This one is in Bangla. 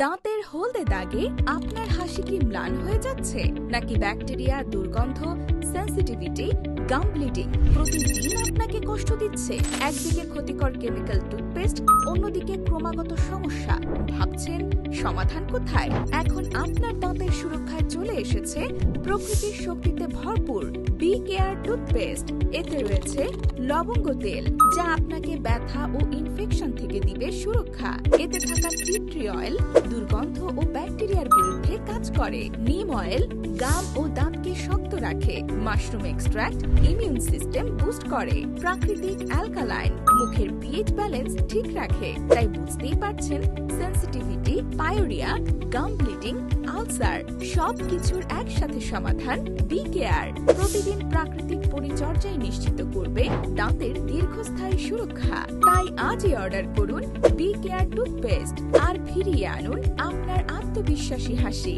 দাঁতের হলদে দাগে আপনার হাসি কি ম্লান হয়ে যাচ্ছে নাকি ব্যাকটেরিয়া, দুর্গন্ধ, সেনসিটিভিটি, গাম ব্লিডিং প্রতিদিন আপনাকে কষ্ট দিচ্ছে? একদিকে ক্ষতিকর কেমিক্যাল টুথপেস্ট, অন্যদিকে ক্রমাগত সমস্যা। ভাবছেন সমাধান কোথায়? এখন আপনার দাঁতের সুরক্ষায় চলে এসেছে প্রকৃতির শক্তিতে ভরপুর বি কেয়ার টুথপেস্ট। এতে রয়েছে লবঙ্গ তেল, যা আপনাকে ব্যথা ও ইনফেকশন থেকে দিবে সুরক্ষা। এতে থাকা টি ট্রি অয়েল দুর্গন্ধ ও ব্যাকটেরিয়ার বিরুদ্ধে কাজ করে। নিম অয়েল গাম ও দাঁতকে শক্ত রাখে। Mushroom extract immune system boost করে। প্রাকৃতিক অ্যালকালাইন মুখের পিএইচ ব্যালেন্স ঠিক রাখে। তাই বুঝতেই পারছেন, সেনসিটিভিটি, পায়োরিয়া, গাম ব্লিডিং, আলসার সবকিছুর একসাথে সমাধান বি কেয়ার। প্রতিদিন প্রাকৃতিক পরিচর্যায় নিশ্চিত করবে দাঁতের দীর্ঘস্থায়ী সুরক্ষা। তাই আজই অর্ডার করুন বি কেয়ার টুথপেস্ট আর ফিরিয়ে আনুন আপনার আত্মবিশ্বাসী হাসি।